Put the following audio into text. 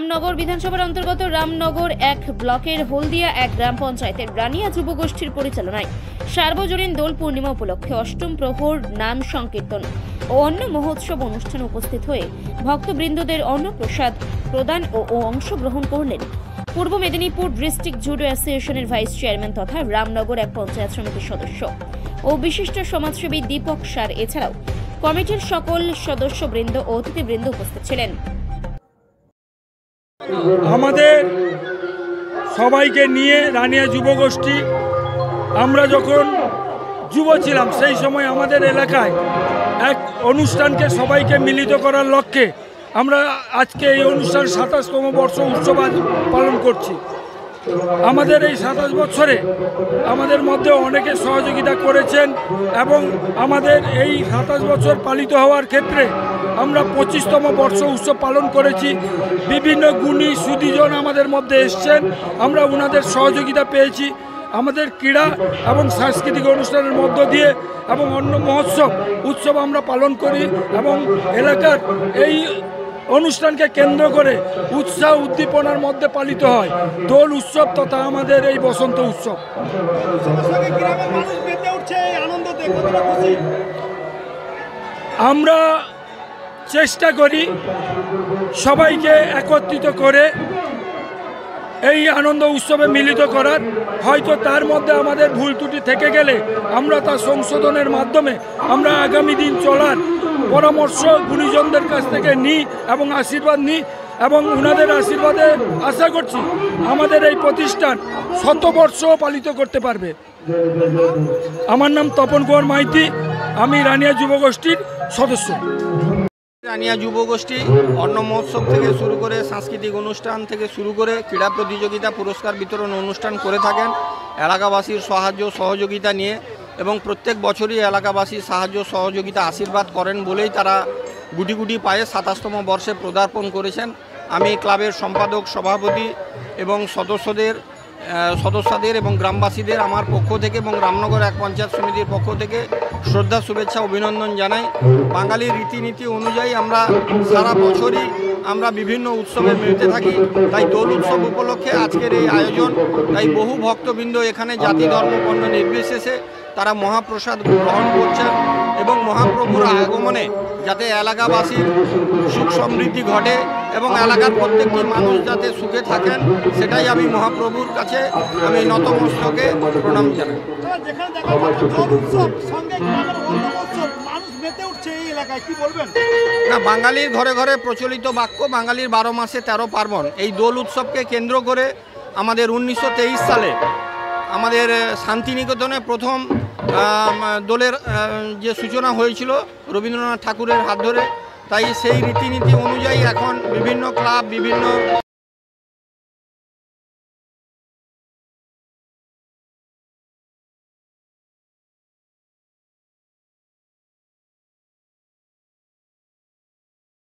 রামনগর বিধানসভার অন্তর্গত রামনগর 1 ব্লকের হলদিয়া 1 গ্রাম পঞ্চায়েতের রানিয়া যুবগোষ্ঠীর পরিচালনায় সার্বজনীন দোল পূর্ণিমা উপলক্ষে অষ্টম প্রহর নাম সংকীর্তন ও অন্য মহোৎসব অনুষ্ঠানে উপস্থিত হয়ে ভক্তবৃন্দদের অন্নপ্রসাদ প্রদান ও অংশগ্রহণ করলেন পূর্ব মেদিনীপুর ডিস্ট্রিক্ট জুডো অ্যাসোসিয়েশনের ভাইস চেয়ারম্যান তথা রামনগর 1 পঞ্চায়েত সমিতির সদস্য ও বিশিষ্ট সমাজসেবী দীপক সার। এছাড়াও কমিটির সকল সদস্যবৃন্দ ও অতিথিবৃন্দ উপস্থিত ছিলেন। আমাদের সবাইকে নিয়ে রানিয়া যুবগোষ্ঠী, আমরা যখন যুব ছিলাম সেই সময় আমাদের এলাকায় এক অনুষ্ঠানকে সবাইকে মিলিত করার লক্ষ্যে আমরা আজকে এই অনুষ্ঠান 27তম বর্ষ উৎসব পালন করছি। আমাদের এই 27 বছরে আমাদের মধ্যে অনেকে সহযোগিতা করেছেন এবং আমাদের এই 27 বছর পালিত হওয়ার ক্ষেত্রে আমরা 25তম বর্ষ উৎসব পালন করেছি। বিভিন্ন গুণী সুধীজন আমাদের মধ্যে এসছেন, আমরা ওনাদের সহযোগিতা পেয়েছি। আমাদের ক্রীড়া এবং সাংস্কৃতিক অনুষ্ঠানের মধ্য দিয়ে এবং অন্য উৎসব আমরা পালন করি এবং এলাকার এই অনুষ্ঠানকে কেন্দ্র করে উৎসাহ উদ্দীপনার মধ্যে পালিত হয় দোল উৎসব তথা আমাদের এই বসন্ত উৎসব। আমরা চেষ্টা করি সবাইকে একত্রিত করে এই আনন্দ উৎসবে মিলিত করার। হয়তো তার মধ্যে আমাদের ভুল ত্রুটি থেকে গেলে আমরা তা সংশোধনের মাধ্যমে আমরা আগামী দিন চলার পরামর্শ গুণীজনদের কাছ থেকে নিই এবং আশীর্বাদ নিই এবং ওনাদের আশীর্বাদে আশা করছি আমাদের এই প্রতিষ্ঠান 100 বর্ষ পালিত করতে পারবে। আমার নাম তপন কুমার মাইতি, আমি রানিয়া যুবগোষ্ঠীর সদস্য। রানিয়া যুবগোষ্ঠী অন্ন মহোৎসব থেকে শুরু করে সাংস্কৃতিক অনুষ্ঠান থেকে শুরু করে ক্রীড়া প্রতিযোগিতা পুরস্কার বিতরণ অনুষ্ঠান করে থাকেন এলাকাবাসীর সাহায্য সহযোগিতা নিয়ে, এবং প্রত্যেক বছরই এলাকাবাসীর সাহায্য সহযোগিতা আশীর্বাদ করেন বলেই তারা গুটি গুটি পায়ে 27তম বর্ষে পদার্পণ করেছেন। আমি ক্লাবের সম্পাদক, সভাপতি এবং সদস্যদের এবং গ্রামবাসীদের আমার পক্ষ থেকে এবং রামনগর 1 পঞ্চায়েত সমিতির পক্ষ থেকে শ্রদ্ধা, শুভেচ্ছা, অভিনন্দন জানাই। বাঙালির রীতিনীতি অনুযায়ী আমরা সারা বছরই আমরা বিভিন্ন উৎসবে মিলতে থাকি, তাই দোল উৎসব উপলক্ষে আজকের এই আয়োজন। তাই বহু ভক্তবৃন্দ এখানে জাতি ধর্ম বর্ণ নির্বিশেষে তারা মহাপ্রসাদ গ্রহণ করছেন এবং মহাপ্রভুর আগমনে যাতে এলাকাবাসীর সুখ সমৃদ্ধি ঘটে এবং এলাকার প্রত্যেকটি মানুষ যাতে সুখে থাকেন, সেটাই আমি মহাপ্রভুর কাছে আমি নতমস্তকে প্রণাম জানাই। না, বাঙালির ঘরে ঘরে প্রচলিত বাক্য, বাঙালির 12 মাসে 13 পার্বণ। এই দোল উৎসবকে কেন্দ্র করে আমাদের 1923 সালে আমাদের শান্তিনিকেতনে প্রথম দোলের যে সূচনা হয়েছিল রবীন্দ্রনাথ ঠাকুরের হাত ধরে। তাই সেই রীতিনীতি অনুযায়ী এখন বিভিন্ন ক্লাব, বিভিন্ন